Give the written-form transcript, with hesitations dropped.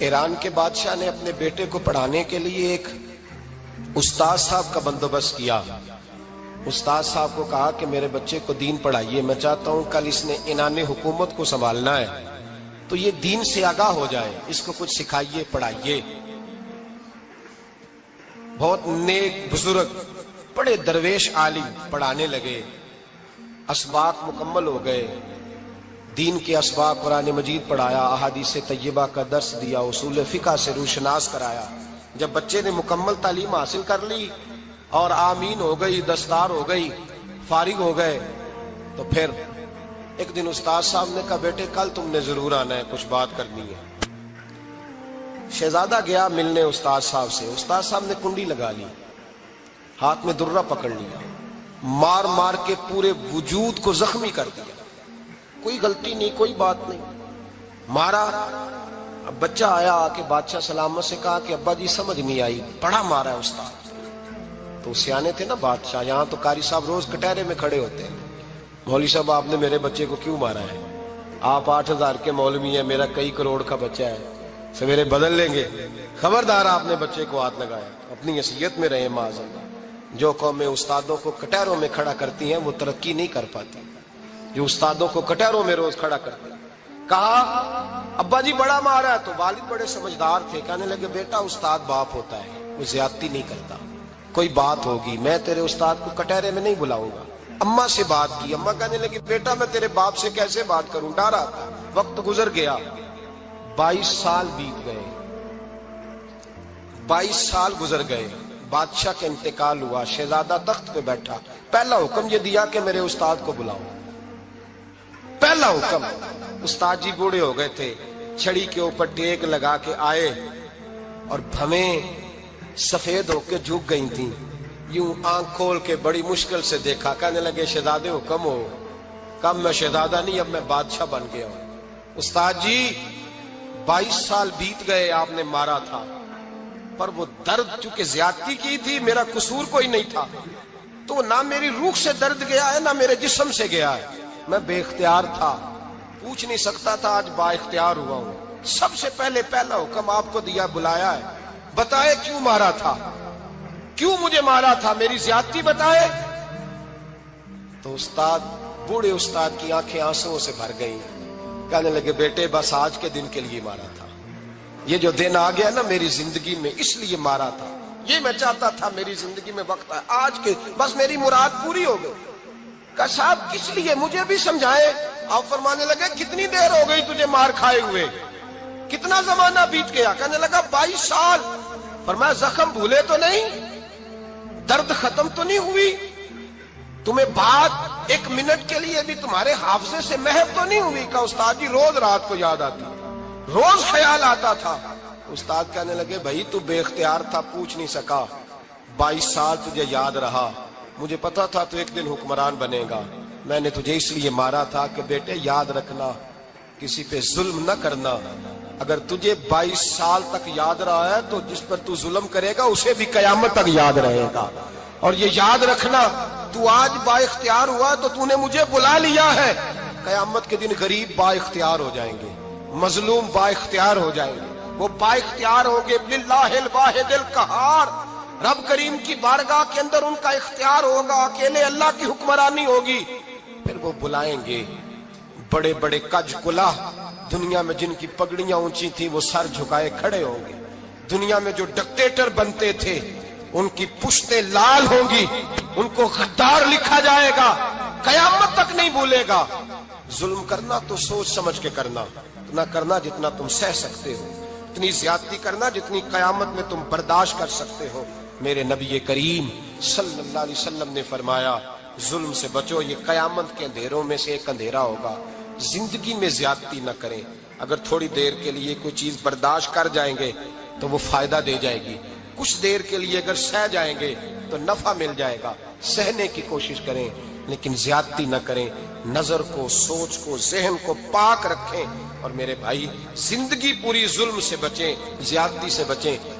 ایران کے بادشاہ نے اپنے بیٹے کو پڑھانے کے لیے ایک استاد صاحب کا بندوبست کیا۔ استاد صاحب کو کہا کہ میرے بچے کو دین پڑھائیے، میں چاہتا ہوں کل اس نے عنان حکومت کو سنبھالنا ہے تو یہ دین سے آگاہ ہو جائے، اس کو کچھ سکھائیے، پڑھائیے۔ بہت نیک بزرگ بڑے درویش عالم پڑھانے لگے، اسباق مکمل ہو گئے، دین کے اسباق قرآن مجید پڑھایا، احادیث طیبہ کا درس دیا، اصول فقہ سے روشناس کرایا۔ جب بچے نے مکمل تعلیم حاصل کر لی اور آمین ہو گئی، دستار ہو گئی، فارغ ہو گئے، تو پھر ایک دن استاد صاحب نے کہا بیٹے کل تم نے ضرور آنا ہے، کچھ بات کرنی ہے۔ شہزادہ گیا ملنے استاد صاحب سے، استاد صاحب نے کنڈی لگا لی، ہاتھ میں درہ پکڑ لیا، مار مار کے پورے وجود کو زخمی کر دیا، کوئی غلطی نہیں، کوئی بات نہیں، مارا۔ اب بچہ آیا آ کے بادشاہ سلامت سے کہا کہ ابا جی سمجھ نہیں آئی، بڑا مارا ہے استاد۔ تو سیانے تھے نا بادشاہ، یہاں تو قاری صاحب روز کٹہرے میں کھڑے ہوتے ہیں، مولوی صاحب آپ نے میرے بچے کو کیوں مارا ہے؟ آپ 8,000 کے مولوی ہیں، میرا کئی کروڑ کا بچہ ہے، سویرے بدل لیں گے، خبردار آپ نے بچے کو ہاتھ لگایا، اپنی حیثیت میں رہے معاذاللہ۔ جو قومیں استادوں کو کٹہروں میں کھڑا کرتی ہیں وہ ترقی نہیں کر پاتی، جو استادوں کو کٹہروں میں روز کھڑا کرتے ہیں۔ کہا ابا جی بڑا مارا ہے، تو والد بڑے سمجھدار تھے، کہنے لگے بیٹا استاد باپ ہوتا ہے، وہ زیادتی نہیں کرتا، کوئی بات ہوگی میں تیرے استاد کو کٹہرے میں نہیں بلاؤں گا۔ اماں سے بات کی، اماں کہنے لگی بیٹا میں تیرے باپ سے کیسے بات کروں، ڈر آتا۔ وقت گزر گیا، 22 سال بیت گئے، 22 سال گزر گئے، بادشاہ کا انتقال ہوا، شہزادہ تخت پہ بیٹھا، پہلا حکم یہ دیا کہ میرے استاد کو بلاؤ، پہلا حکم۔ استاد جی بوڑھے ہو گئے تھے، چھڑی کے اوپر ٹیک لگا کے آئے اور بھویں سفید ہو کے جھک گئی تھیں، یوں آنکھ کھول کے بڑی مشکل سے دیکھا، کہنے لگے شہزادے حکم ہو۔ کب میں شہزادہ نہیں، اب میں بادشاہ بن گیا ہوں۔ استاد جی 22 سال بیت گئے، آپ نے مارا تھا، پر وہ درد چونکہ زیادتی کی تھی، میرا قصور کوئی نہیں تھا، تو نہ میری روح سے درد گیا ہے نہ میرے جسم سے گیا ہے، میں بے اختیار تھا، پوچھ نہیں سکتا تھا، آج با اختیار ہوا ہوں۔ سب سے پہلے پہلا حکم آپ کو دیا، بلایا ہے، بتائے کیوں مارا تھا، کیوں مجھے مارا تھا، میری زیادتی بتائے۔ تو استاد، بوڑھے استاد کی آنکھیں آنسوں سے بھر گئیں، کہنے لگے بیٹے بس آج کے دن کے لیے مارا تھا، یہ جو دن آ گیا نا میری زندگی میں اس لیے مارا تھا، یہ میں چاہتا تھا میری زندگی میں وقت آئے، آج کے بس میری مراد پوری ہو گئی۔ کہا صاحب کس لیے، مجھے بھی سمجھائے۔ آپ فرمانے لگے کتنی دیر ہو گئی تجھے مار کھائے ہوئے، کتنا زمانہ بیت گیا؟ کہنے لگا 22 سال۔ فرمایا زخم بھولے تو نہیں، درد ختم تو نہیں ہوئی، تمہیں بات 1 منٹ کے لیے بھی تمہارے حافظے سے محو تو نہیں ہوئی؟ کہا استاد جی روز رات کو یاد آتی، روز خیال آتا تھا۔ استاد کہنے لگے بھائی تو بے اختیار تھا، پوچھ نہیں سکا، 22 سال تجھے یاد رہا، مجھے پتا تھا تو ایک دن حکمران بنے گا، میں نے تجھے اس لیے مارا تھا کہ بیٹے یاد رکھنا، کسی پہ ظلم نہ کرنا، اگر تجھے 22 سال تک یاد رہا ہے تو جس پر تو ظلم کرے گا اسے بھی قیامت تک یاد رہے گا، اور یہ یاد رکھنا تو آج با اختیار ہوا تو تو نے مجھے بلا لیا ہے، قیامت کے دن غریب با اختیار ہو جائیں گے، مظلوم با اختیار ہو جائیں گے، وہ با اختیار ہو گے للہ الواحد القہار، رب کریم کی بارگاہ کے اندر ان کا اختیار ہوگا، اکیلے اللہ کی حکمرانی ہوگی، پھر وہ بلائیں گے بڑے بڑے کج کلہ، دنیا میں جن کی پگڑیاں اونچی تھی وہ سر جھکائے کھڑے ہوں گے، دنیا میں جو ڈکٹیٹر بنتے تھے ان کی پشتیں لال ہوں گی، ان کو غدار لکھا جائے گا، قیامت تک نہیں بھولے گا۔ ظلم کرنا تو سوچ سمجھ کے کرنا، اتنا کرنا جتنا تم سہ سکتے ہو، اتنی زیادتی کرنا جتنی قیامت میں تم برداشت کر سکتے ہو۔ میرے نبی کریم صلی اللہ علیہ وسلم نے فرمایا ظلم سے بچو، یہ قیامت کے اندھیروں میں سے ایک اندھیرا ہوگا۔ زندگی میں زیادتی نہ کریں، اگر تھوڑی دیر کے لیے کوئی چیز برداشت کر جائیں گے تو وہ فائدہ دے جائے گی، کچھ دیر کے لیے اگر سہ جائیں گے تو نفع مل جائے گا، سہنے کی کوشش کریں لیکن زیادتی نہ کریں، نظر کو، سوچ کو، ذہن کو پاک رکھیں، اور میرے بھائی زندگی پوری ظلم سے بچیں، زیادتی سے بچیں۔